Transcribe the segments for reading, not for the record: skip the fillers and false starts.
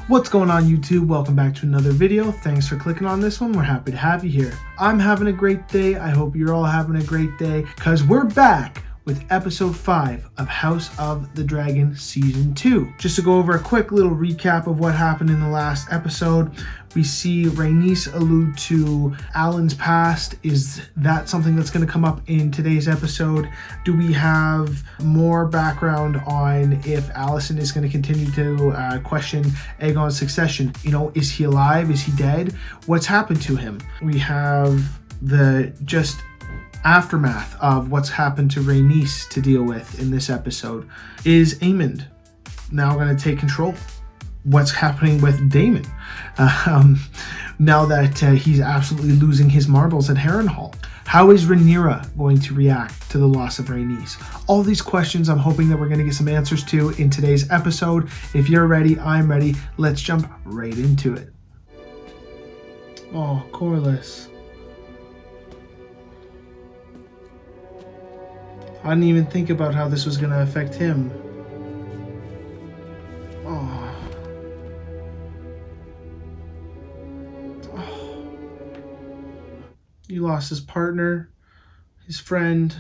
What's going on YouTube? Welcome back to another video. Thanks for clicking on this one. We're happy to have you here. I'm having a great day. I hope you're all having a great day because we're back with episode 5 of House of the Dragon season 2. Just to go over a quick little recap of what happened in the last episode, we see Rhaenys allude to Alan's past. Is that something that's going to come up in today's episode? Do we have more background on if Alicent is going to continue to question Aegon's succession? You know, is he alive? Is he dead? What's happened to him? We have the just aftermath of what's happened to Rhaenys to deal with in this episode. Is Aemond now going to take control? What's happening with Daemon now that he's absolutely losing his marbles at Harrenhal? How is Rhaenyra going to react to the loss of Rhaenys? All these questions I'm hoping that we're going to get some answers to in today's episode. If you're ready, I'm ready. Let's jump right into it. Oh, Corlys. I didn't even think about how this was going to affect him. Oh. Oh. He lost his partner, his friend.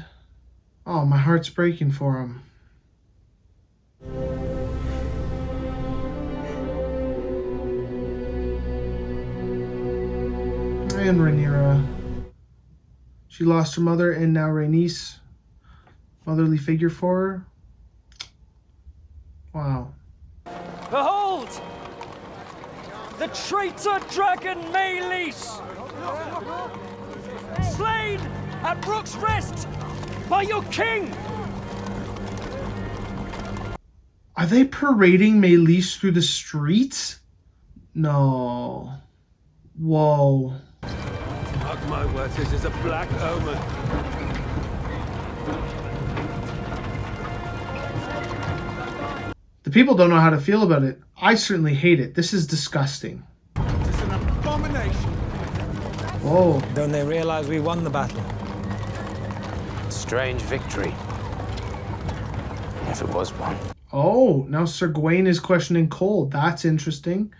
Oh, my heart's breaking for him. And Rhaenyra. She lost her mother and now Rhaenys. Motherly figure for her. Wow. Behold! The traitor dragon Maelys! Slain at Rook's Rest by your king! Are they parading Maelys through the streets? No. Whoa. Mark my words, this is a black omen. The people don't know how to feel about it. I certainly hate it. This is disgusting. It's an abomination. Whoa. Don't they realize we won the battle? Strange victory. If it was one. Oh, now Sir Gawain is questioning Cole. That's interesting.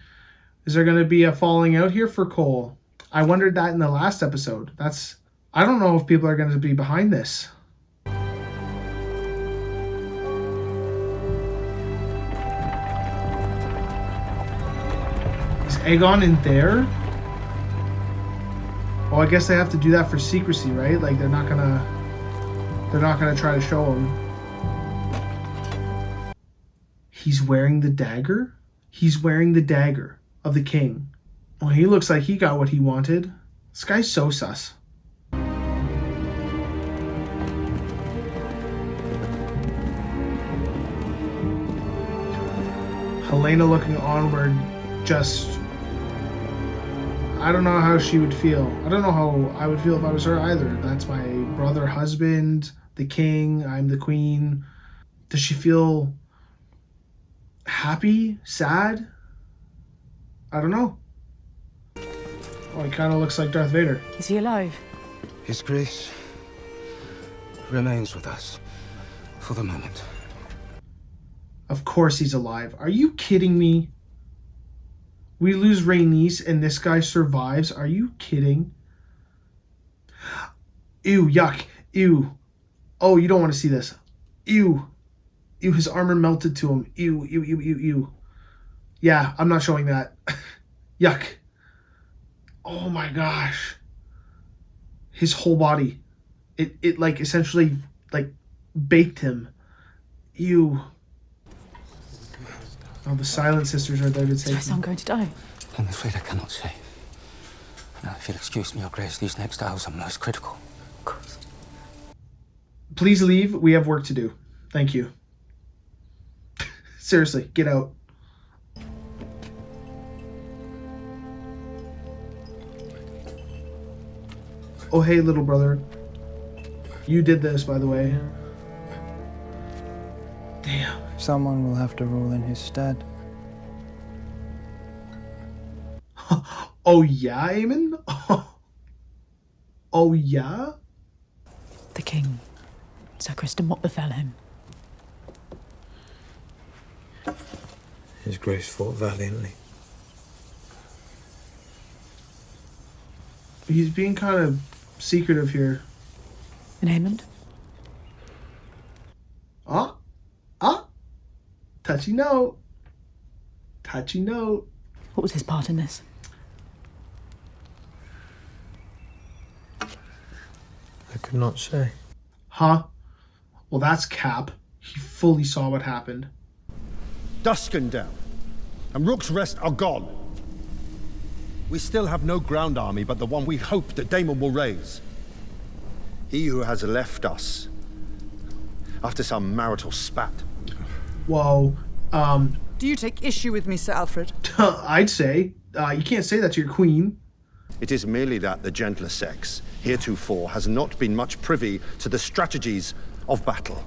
Is there going to be a falling out here for Cole? I wondered that in the last episode. I don't know if people are going to be behind this. Aegon in there? Oh, I guess they have to do that for secrecy, right? Like they're not gonna try to show him. He's wearing the dagger? He's wearing the dagger of the king. Oh, he looks like he got what he wanted. This guy's so sus. Helena looking onward, just... I don't know how she would feel. I don't know how I would feel if I was her either. That's my brother, husband, the king, I'm the queen. Does she feel happy, sad? I don't know. Oh, he kind of looks like Darth Vader. Is he alive? His grace remains with us for the moment. Of course he's alive. Are you kidding me? We lose Rhaenys and this guy survives. Are you kidding? Ew, yuck. Ew. Oh, you don't want to see this. Ew. Ew, his armor melted to him. Ew, ew, ew, ew, ew. Yeah, I'm not showing that. Yuck. Oh my gosh. His whole body. It like essentially like baked him. Ew. Oh, the Silent Sisters are there to take Is my son going to die? I'm afraid I cannot say. Now, if you'll excuse me, Your Grace, these next hours are most critical. Of course. Please leave. We have work to do. Thank you. Seriously, get out. Oh, hey, little brother. You did this, by the way. Damn. Someone will have to rule in his stead. Oh, yeah, Aemon? Oh, yeah? The king. Sir Kristen, what befell him? His Grace fought valiantly. He's being kind of secretive here. In Haymond? Touchy note. Touchy note. What was his part in this? I could not say. Huh? Well, that's cap. He fully saw what happened. Duskendale and Rook's Rest are gone. We still have no ground army but the one we hope that Daemon will raise. He who has left us after some marital spat. Whoa. Do you take issue with me, Sir Alfred? I'd say. You can't say that to your queen. It is merely that the gentler sex, heretofore, has not been much privy to the strategies of battle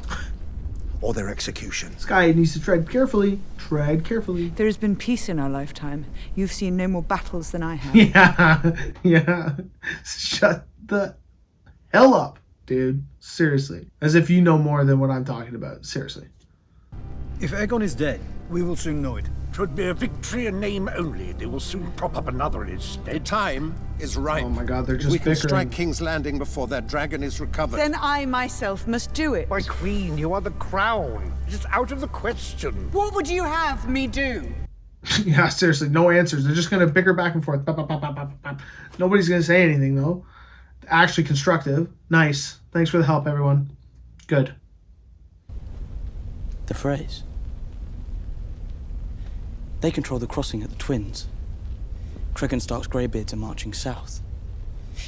or their execution. This guy needs to tread carefully. Tread carefully. There has been peace in our lifetime. You've seen no more battles than I have. Yeah. Shut the hell up, dude. Seriously. As if you know more than what I'm talking about. Seriously. If Aegon is dead, we will soon know it. 'Twould be a victory in name only. They will soon prop up another in its stead. Time is ripe. Oh my god, they're just we can bickering. strike King's Landing before that dragon is recovered. Then I myself must do it. My queen, you are the crown. It is out of the question. What would you have me do? Yeah, seriously, no answers. They're just gonna bicker back and forth. Bop, bop, bop, bop, bop, bop. Nobody's gonna say anything though. Actually constructive. Nice. Thanks for the help, everyone. Good. The phrase. They control the crossing at the Twins. Cregan Stark's Greybeards are marching south.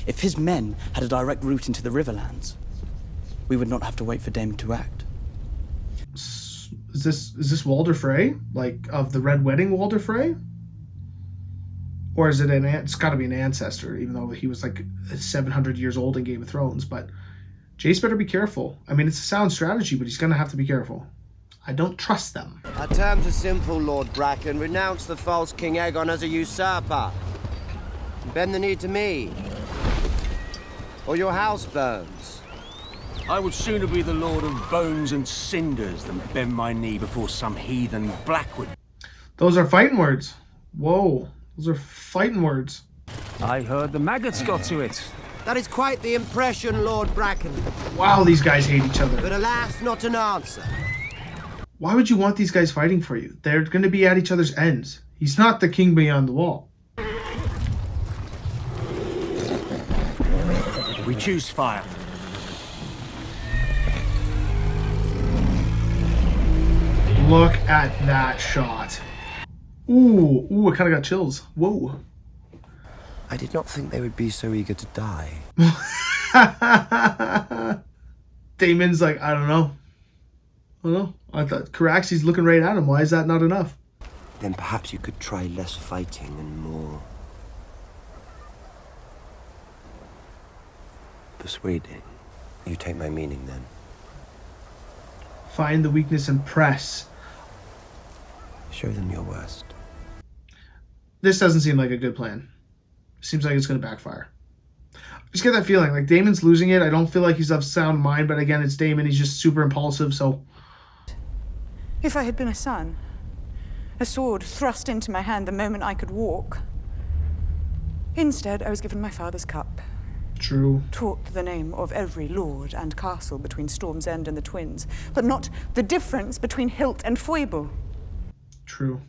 If his men had a direct route into the Riverlands, we would not have to wait for Daemon to act. Is this Walder Frey? Like, of the Red Wedding Walder Frey? Or is it it's gotta be an ancestor, even though he was like 700 years old in Game of Thrones, but Jace better be careful. I mean, it's a sound strategy, but he's gonna have to be careful. I don't trust them. Our terms are simple, Lord Bracken. Renounce the false King Aegon as a usurper. Bend the knee to me. Or your house burns. I would sooner be the Lord of Bones and Cinders than bend my knee before some heathen Blackwood. Those are fighting words. Whoa. Those are fighting words. I heard the maggots got to it. That is quite the impression, Lord Bracken. Wow, these guys hate each other. But alas, not an answer. Why would you want these guys fighting for you? They're going to be at each other's ends. He's not the king beyond the wall. We choose fire. Look at that shot. Ooh, I kind of got chills. Whoa. I did not think they would be so eager to die. Daemon's like, I don't know. I thought Caraxes looking right at him. Why is that not enough? Then perhaps you could try less fighting and more persuading. You take my meaning then. Find the weakness and press. Show them your worst. This doesn't seem like a good plan. Seems like it's going to backfire. I just get that feeling. Like, Daemon's losing it. I don't feel like he's of sound mind, but again, it's Daemon. He's just super impulsive, so... If I had been a son, a sword thrust into my hand the moment I could walk. Instead, I was given my father's cup. True. Taught the name of every lord and castle between Storm's End and the Twins, but not the difference between hilt and foible. True.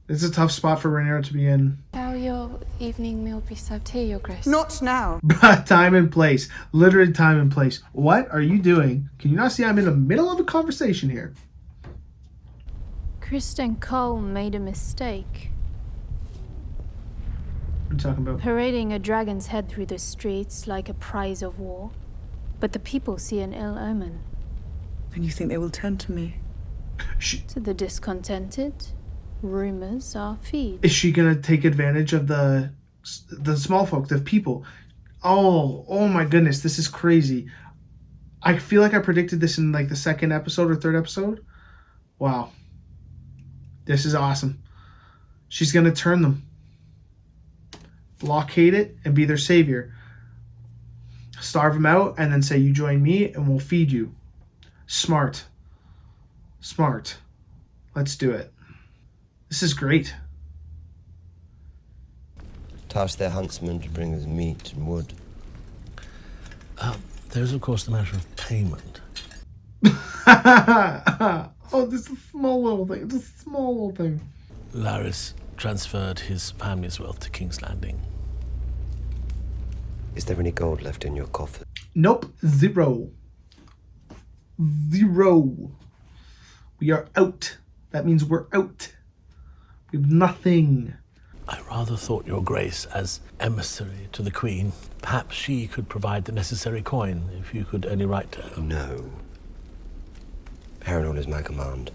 It's a tough spot for Rhaenyra to be in. Shall your evening meal be served here, Your Grace? Not now. Time and place. Literally time and place. What are you doing? Can you not see I'm in the middle of a conversation here? Kristen Cole made a mistake. What are you talking about? Parading a dragon's head through the streets like a prize of war. But the people see an ill omen. And you think they will turn to me? To the discontented, rumors are feed. Is she gonna take advantage of the small folk, the people? Oh my goodness, this is crazy. I feel like I predicted this in like the second episode or third episode. Wow. This is awesome. She's gonna turn them. Blockade it and be their savior. Starve them out and then say, you join me and we'll feed you. Smart. Smart. Let's do it. This is great. Task their huntsmen to bring us meat and wood. There's, of course, the matter of payment. Oh, this is a small little thing. It's a small little thing. Larys transferred his family's wealth to King's Landing. Is there any gold left in your coffers? Nope. 0. 0. We are out. That means we're out. We have nothing. I rather thought, Your Grace, as emissary to the Queen, perhaps she could provide the necessary coin, if you could only write to her. No. Harrenhal is my command.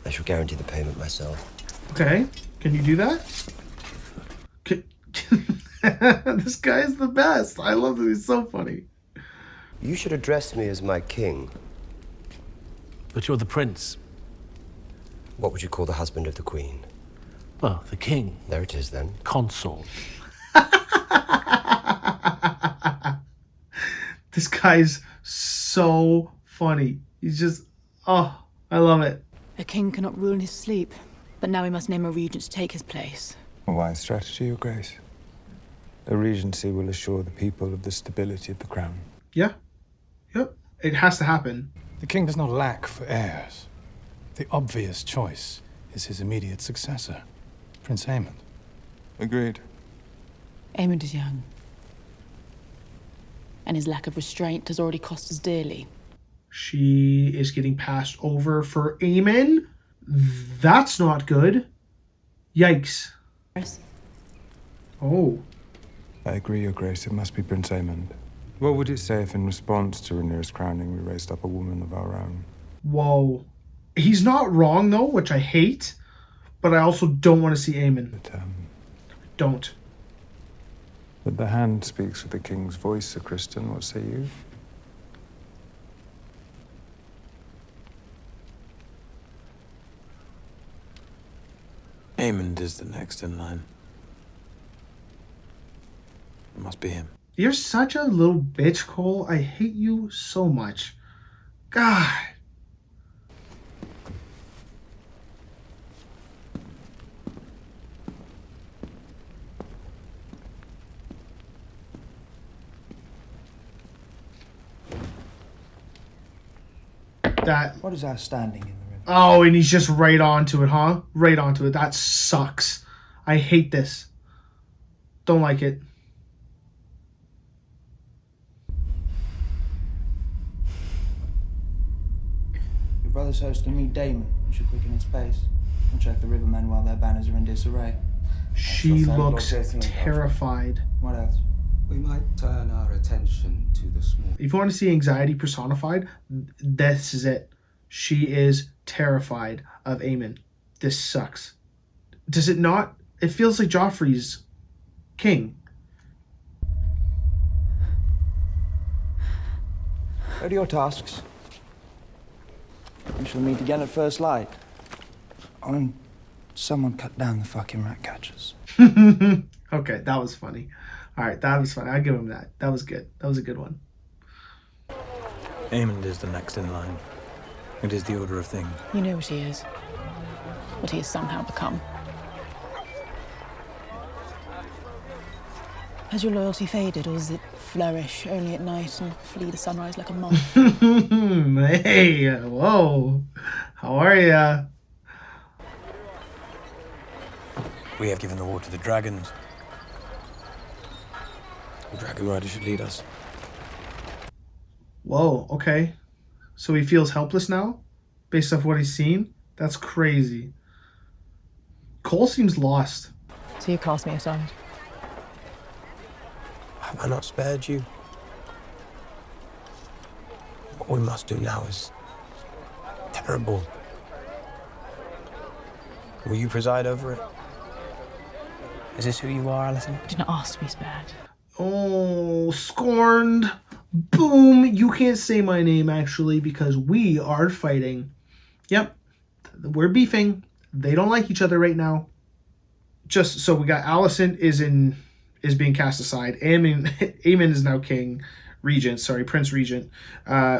I shall guarantee the payment myself. Okay. Can you do that? This guy is the best. I love that he's so funny. You should address me as my king. But you're the prince. What would you call the husband of the Queen? Well, the king. There it is, then. Consort. This guy's so funny. He's just, oh, I love it. A king cannot rule in his sleep, but now we must name a regent to take his place. A wise strategy, Your Grace. A regency will assure the people of the stability of the crown. Yeah. Yep. It has to happen. The king does not lack for heirs. The obvious choice is his immediate successor, Prince Aemond. Agreed. Aemond is young, and his lack of restraint has already cost us dearly. She is getting passed over for Aemon? That's not good. Yikes. Oh. I agree, Your Grace. It must be Prince Aemond. What would it say if in response to Rhaenyra's crowning we raised up a woman of our own? Whoa. He's not wrong, though, which I hate, but I also don't want to see Aemon. Don't. But the hand speaks with the king's voice, Sir Criston. What say you? Aemond is the next in line. It must be him. You're such a little bitch, Cole. I hate you so much. God. What is our standing in the river? Oh, and he's just right onto it, huh? Right onto it. That sucks. I hate this. Don't like it. Your brother's host and meet Daemon. You should quicken its pace. And check the rivermen while their banners are in disarray. She looks terrified. What else? We might turn our attention to the small... If you want to see anxiety personified, this is it. She is terrified of Aemon. This sucks. Does it not? It feels like Joffrey's king. What are your tasks? We shall meet again at first light. Oh, and someone cut down the fucking rat catchers. Okay, that was funny. All right, that was funny. I'll give him that. That was good. That was a good one. Aemond is the next in line. It is the order of things. You know what he is. What he has somehow become. Has your loyalty faded, or does it flourish only at night and flee the sunrise like a moth? Hey, whoa. How are ya? We have given the war to the dragons. The dragon rider should lead us. Whoa, okay. So he feels helpless now? Based off what he's seen? That's crazy. Cole seems lost. So you cast me aside? Have I not spared you? What we must do now is terrible. Will you preside over it? Is this who you are, Alison? I did not ask to be spared. Oh, scorned. Boom. You can't say my name, actually, because we are fighting. Yep. We're beefing. They don't like each other right now. Just so we got Alicent is being cast aside. Aemon is now king. Prince Regent.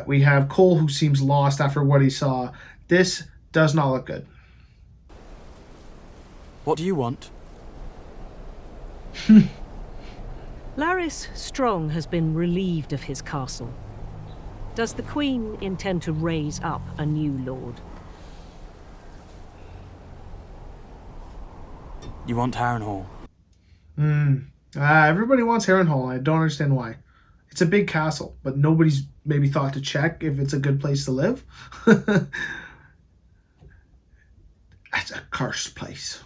We have Cole, who seems lost after what he saw. This does not look good. What do you want? Larys Strong has been relieved of his castle. Does the Queen intend to raise up a new lord? You want Harrenhal? Everybody wants Harrenhal. I don't understand why. It's a big castle, but nobody's maybe thought to check if it's a good place to live. It's a cursed place.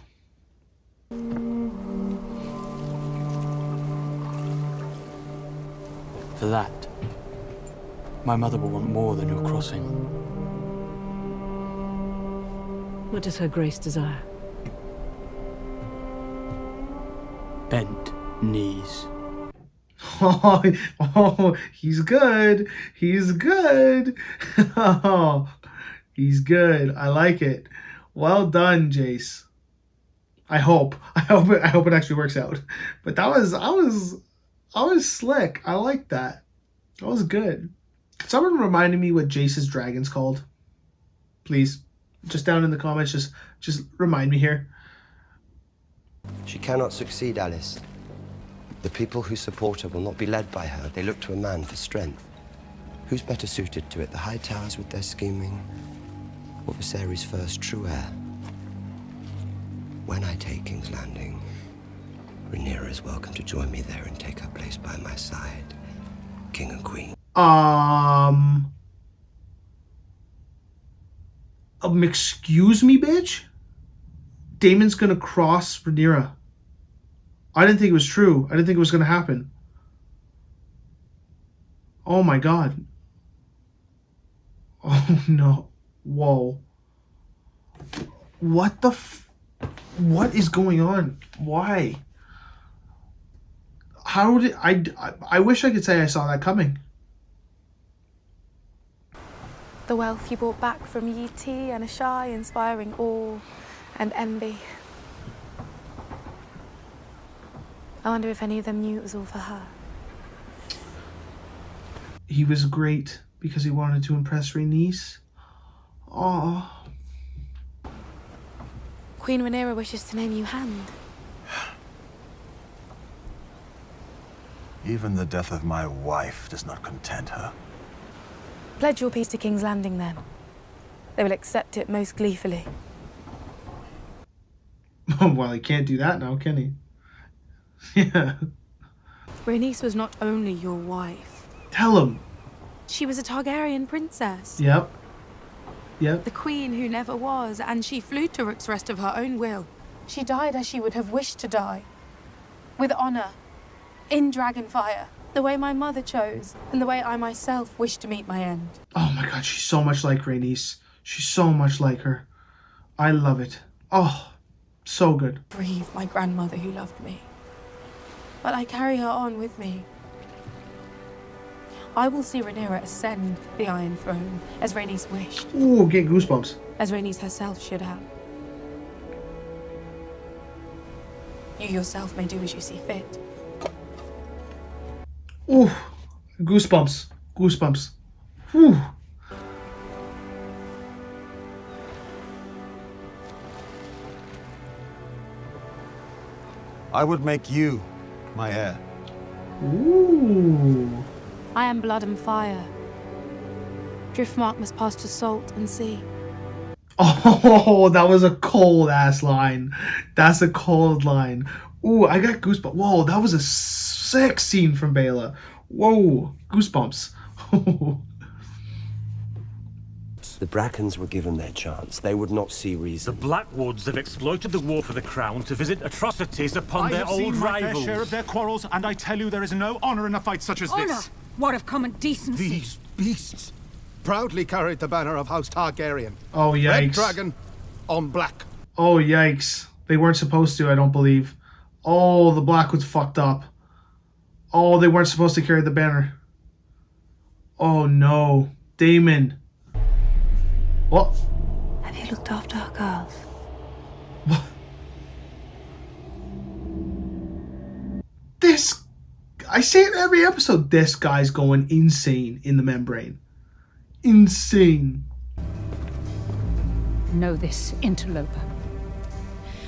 For that, my mother will want more than your crossing. What does her grace desire? Bent knees. Oh, he's good. He's good. Oh, he's good. I like it. Well done, Jace. I hope it actually works out. But I was slick. I like that. That was good. Can someone remind me what Jace's dragon's called? Please. Just down in the comments, just remind me here. She cannot succeed, Alice. The people who support her will not be led by her. They look to a man for strength. Who's better suited to it, the High Towers with their scheming, or Viserys' first true heir? When I take King's Landing, Rhaenyra is welcome to join me there and take her place by my side, King and Queen. Excuse me, bitch? Daemon's gonna cross Rhaenyra. I didn't think it was true. I didn't think it was gonna happen. Oh my god. Oh no. Whoa. What the what is going on? Why? How did I wish I could say I saw that coming. The wealth you brought back from Yi Ti and Ashai, inspiring awe and envy. I wonder if any of them knew it was all for her. He was great because he wanted to impress Rhaenys. Oh. Queen Rhaenyra wishes to name you Hand. Even the death of my wife does not content her. Pledge your peace to King's Landing, then. They will accept it most gleefully. Well, he can't do that now, can he? Yeah. Rhaenys was not only your wife. Tell him. She was a Targaryen princess. Yep. Yep. The queen who never was, and she flew to Rook's Rest of her own will. She died as she would have wished to die. With honor. In Dragonfire. The way my mother chose, and the way I myself wish to meet my end. Oh my god, she's so much like Rhaenys. She's so much like her. I love it. Oh, so good. Grieve my grandmother who loved me. But I carry her on with me. I will see Rhaenyra ascend the Iron Throne, as Rhaenys wished. Ooh, get goosebumps. As Rhaenys herself should have. You yourself may do as you see fit. Ooh, goosebumps. Goosebumps. Whew. I would make you my heir. Ooh. I am blood and fire. Driftmark must pass to salt and sea. Oh, that was a cold ass line. That's a cold line. Ooh, I got goosebumps. Whoa, that was a sick scene from Bela. Whoa, goosebumps. The Brackens were given their chance. They would not see reason. The Blackwoods have exploited the war for the crown to visit atrocities upon their old rivals. I have seen my fair share of their quarrels, and I tell you there is no honor in a fight such as this. What of common decency? These beasts proudly carried the banner of House Targaryen. Oh, yikes. Red dragon on black. Oh, yikes. They weren't supposed to, I don't believe. Oh, the Blackwoods fucked up. Oh, they weren't supposed to carry the banner. Oh, no. Daemon. What? Have you looked after our girls? What? This... I say it every episode. This guy's going insane in the membrane. Insane. Know this, interloper.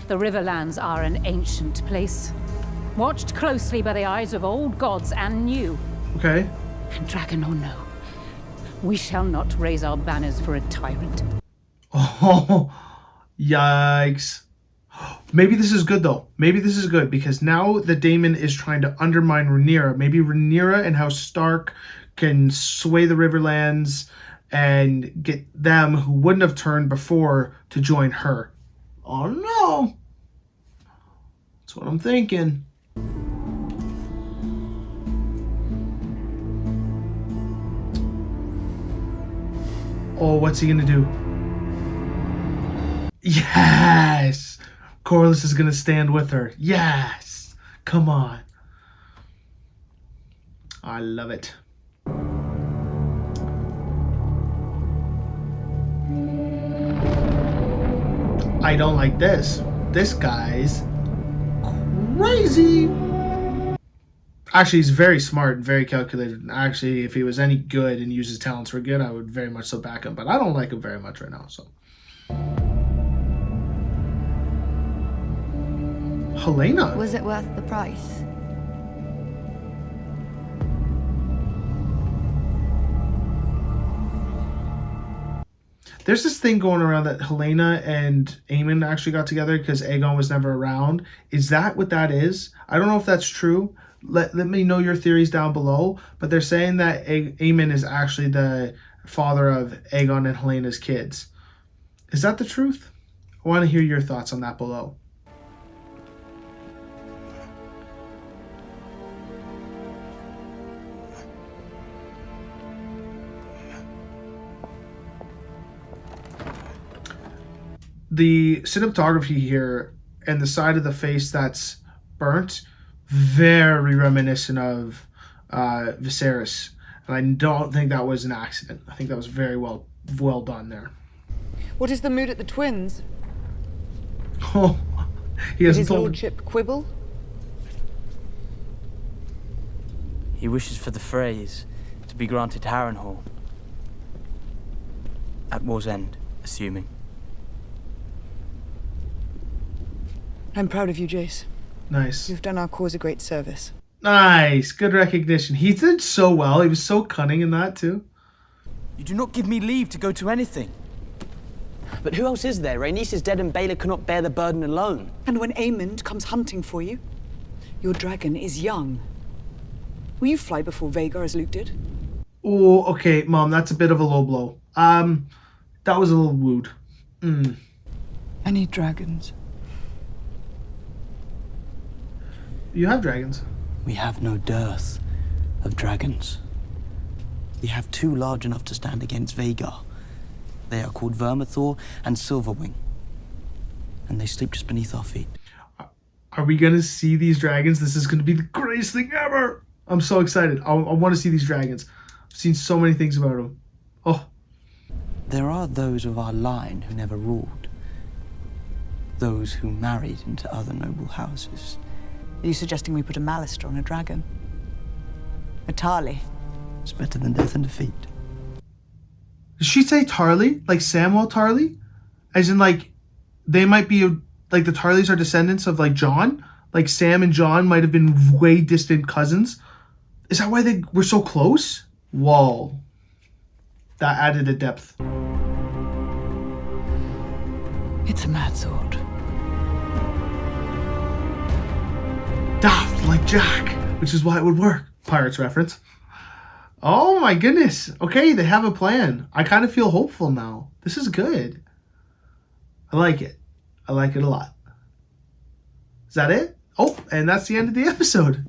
The Riverlands are an ancient place. watched closely by the eyes of old gods and new. Okay. And dragon or no, we shall not raise our banners for a tyrant. Oh, yikes. Maybe this is good, though. Maybe this is good, because now that Daemon is trying to undermine Rhaenyra, maybe Rhaenyra and House Stark can sway the Riverlands and get them, who wouldn't have turned before, to join her. Oh, no. That's what I'm thinking. Oh, what's he gonna do? Yes! Corlys is gonna stand with her. Yes! Come on. I love it. I don't like this. This guy's crazy. Actually, he's very smart and very calculated. And actually, if he was any good and used his talents for good, I would very much so back him. But I don't like him very much right now, so. Helena. Was it worth the price? There's this thing going around that Helena and Aemon actually got together because Aegon was never around. Is that what that is? I don't know if that's true. Let me know your theories down below. But they're saying that Aemon is actually the father of Aegon and Helena's kids. Is that the truth? I want to hear your thoughts on that below. The cinematography here and the side of the face that's burnt, very reminiscent of Viserys. And I don't think that was an accident. I think that was very well done there. What is the mood at the Twins? Oh, he hasn't His told lordship quibble? He wishes for the phrase to be granted Harrenhal. At war's end, assuming. I'm proud of you, Jace. Nice. You've done our cause a great service. Nice. Good recognition. He did so well. He was so cunning in that, too. You do not give me leave to go to anything. But who else is there? Rhaenys is dead and Baelor cannot bear the burden alone. And when Aemond comes hunting for you, your dragon is young. Will you fly before Vhagar as Luke did? Oh, okay, Mom, that's a bit of a low blow. That was a little wooed. I need dragons. You have dragons. We have no dearth of dragons. We have two large enough to stand against Vhagar. They are called Vermithor and Silverwing. And they sleep just beneath our feet. Are we going to see these dragons? This is going to be the greatest thing ever. I'm so excited. I want to see these dragons. I've seen so many things about them. Oh. There are those of our line who never ruled. Those who married into other noble houses. Are you suggesting we put a Malister on a dragon? A Tarly? It's better than death and defeat. Did she say Tarly? Like Samwell Tarly? As in, like, they might be, like, the Tarlys are descendants of, like, Jon? Like, Sam and Jon might have been way distant cousins? Is that why they were so close? Whoa. That added a depth. It's a mad sword. Daft like Jack, which is why it would work. Pirates reference. Oh my goodness. Okay, they have a plan. I kind of feel hopeful now. This is good. I like it. I like it a lot. Is that it? Oh, and that's the end of the episode.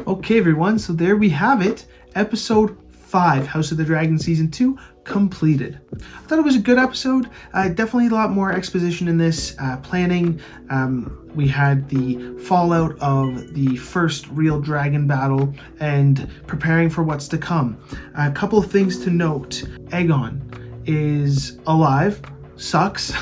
Okay, everyone. So there we have it. Episode 5, House of the Dragon Season 2, completed. I thought it was a good episode. Definitely a lot more exposition in this, planning. We had the fallout of the first real dragon battle and preparing for what's to come. A couple of things to note. Aegon is alive. Sucks.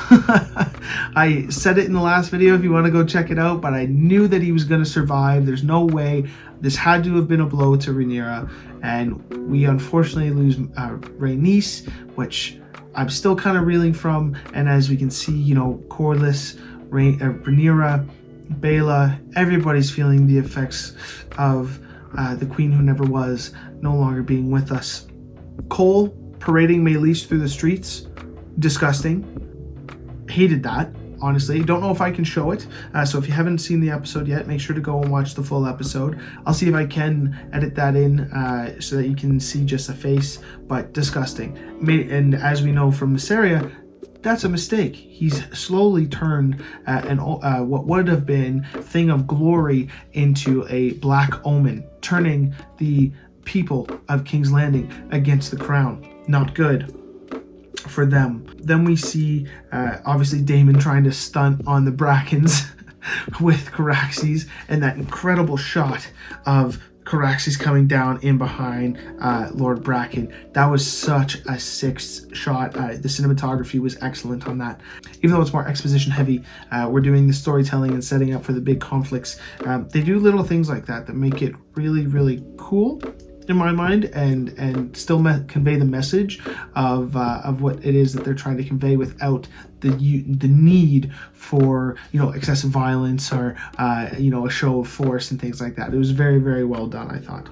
I said it in the last video if you want to go check it out, but I knew that he was going to survive. There's no way. This had to have been a blow to Rhaenyra, and we unfortunately lose Rhaenys, which I'm still kind of reeling from. And as we can see, you know, Corlys, Rhaenyra, Baela, everybody's feeling the effects of the Queen Who Never Was no longer being with us. Cole parading Meleese through the streets, disgusting. Hated that, honestly. Don't know if I can show it, so if you haven't seen the episode yet, make sure to go and watch the full episode. I'll see if I can edit that in so that you can see just a face, but disgusting. And as we know from Mysaria, that's a mistake. He's slowly turned what would have been thing of glory into a black omen, turning the people of King's Landing against the crown. Not good for them. Then we see obviously Daemon trying to stunt on the Brackens with Caraxes, and that incredible shot of Caraxes coming down in behind Lord Bracken. That was such a sick shot. The cinematography was excellent on that. Even though it's more exposition heavy, we're doing the storytelling and setting up for the big conflicts. They do little things like that make it really, really cool in my mind, and still convey the message of what it is that they're trying to convey without the need for excessive violence or a show of force and things like that. It was very, very well done, I thought.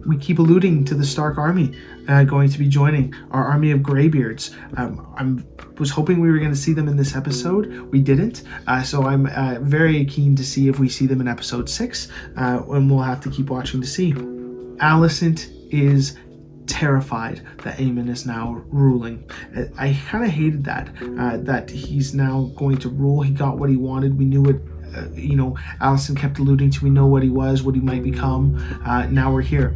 We keep alluding to the Stark army going to be joining our army of Greybeards. I was hoping we were going to see them in this episode. We didn't, so I'm very keen to see if we see them in episode 6, and we'll have to keep watching to see. Alicent is terrified that Aemon is now ruling. I kind of hated that he's now going to rule. He got what he wanted. We knew it. Alicent kept alluding to, we know what he was, what he might become. Now we're here.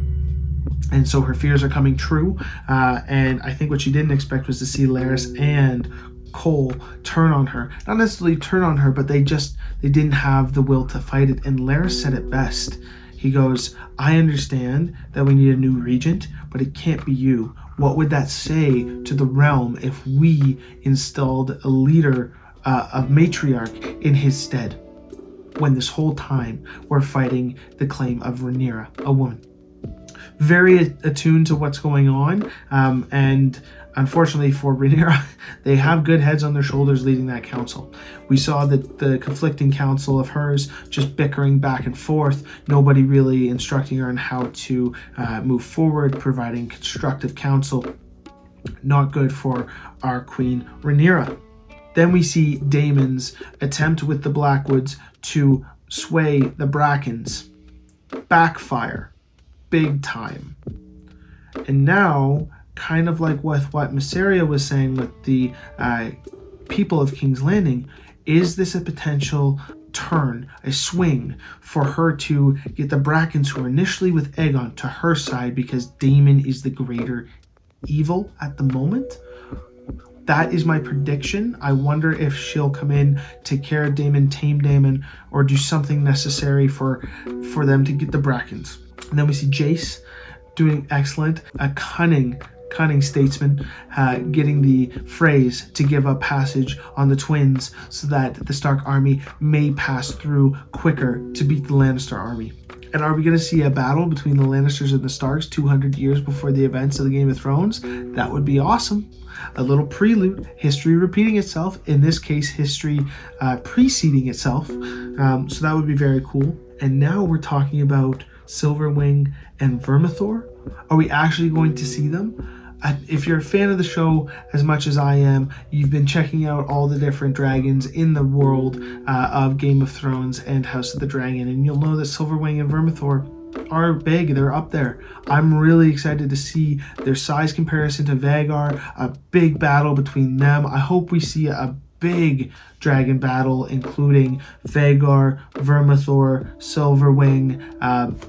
And so her fears are coming true. And I think what she didn't expect was to see Larys and Cole turn on her. Not necessarily turn on her, but they didn't have the will to fight it. And Larys said it best. He goes, I understand that we need a new regent, but it can't be you. What would that say to the realm if we installed a leader, a matriarch in his stead, when this whole time we're fighting the claim of Rhaenyra, a woman? Very attuned to what's going on, and unfortunately for Rhaenyra, they have good heads on their shoulders leading that council. We saw that the conflicting council of hers just bickering back and forth, nobody really instructing her on how to move forward, providing constructive counsel. Not good for our queen Rhaenyra. Then we see Daemon's attempt with the Blackwoods to sway the Brackens. Backfire. Big time. And now, kind of like with what Mysaria was saying with the people of King's Landing, is this a potential turn, a swing for her to get the Brackens, who were initially with Aegon, to her side because Daemon is the greater evil at the moment? That is my prediction. I wonder if she'll come in, take care of Daemon, tame Daemon, or do something necessary for them to get the Brackens. And then we see Jace doing excellent, a cunning statesman, getting the Freys to give up passage on the twins so that the Stark army may pass through quicker to beat the Lannister army. And are we going to see a battle between the Lannisters and the Starks 200 years before the events of the Game of Thrones? That would be awesome. A little prelude, history repeating itself, in this case history preceding itself, so that would be very cool. And now we're talking about Silverwing and Vermithor. Are we actually going to see them? If you're a fan of the show as much as I am, you've been checking out all the different dragons in the world of Game of Thrones and House of the Dragon, and you'll know that Silverwing and Vermithor are big. They're up there. I'm really excited to see their size comparison to Vhagar, a big battle between them. I hope we see a big dragon battle, including Vhagar, Vermithor, Silverwing,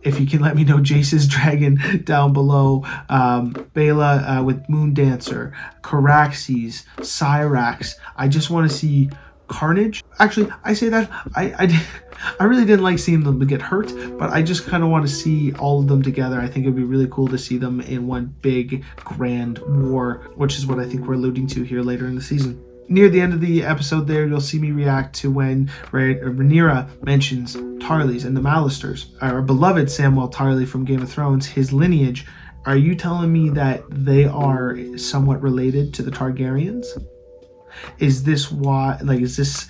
if you can let me know Jace's dragon down below, Baela with Moondancer, Caraxes, Syrax. I just want to see carnage. Actually, I say that, I really didn't like seeing them get hurt, but I just kind of want to see all of them together. I think it'd be really cool to see them in one big grand war, which is what I think we're alluding to here later in the season. Near the end of the episode there, you'll see me react to when Rhaenyra mentions Tarlys and the Mallisters, our beloved Samwell Tarly from Game of Thrones, his lineage. Are you telling me that they are somewhat related to the Targaryens? Is this why, like, is this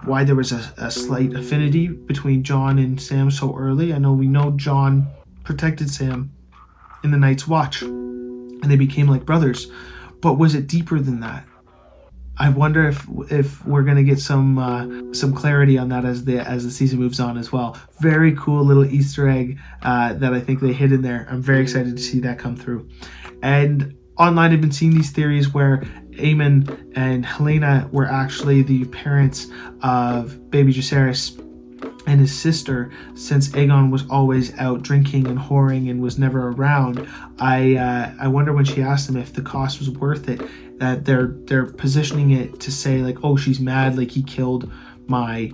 why there was a slight affinity between Jon and Sam so early? I know we know Jon protected Sam in the Night's Watch, and they became like brothers. But was it deeper than that? I wonder if we're gonna get some clarity on that as the season moves on as well. Very cool little Easter egg that I think they hid in there. I'm very excited to see that come through. And online, I've been seeing these theories where Aemon and Helena were actually the parents of baby Jacaerys and his sister, since Aegon was always out drinking and whoring and was never around. I wonder when she asked him if the cost was worth it, that they're positioning it to say like, oh, she's mad, like he killed my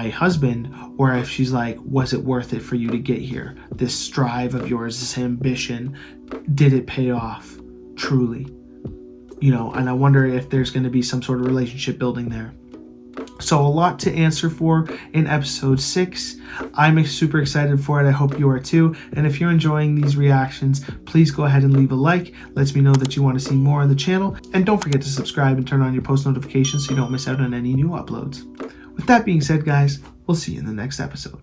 husband, or if she's like, was it worth it for you to get here? This strive of yours, this ambition, did it pay off truly? You know, and I wonder if there's going to be some sort of relationship building there. So a lot to answer for in episode 6. I'm super excited for it. I hope you are too. And if you're enjoying these reactions, please go ahead and leave a like. Lets me know that you want to see more on the channel. And don't forget to subscribe and turn on your post notifications so you don't miss out on any new uploads. With that being said, guys, we'll see you in the next episode.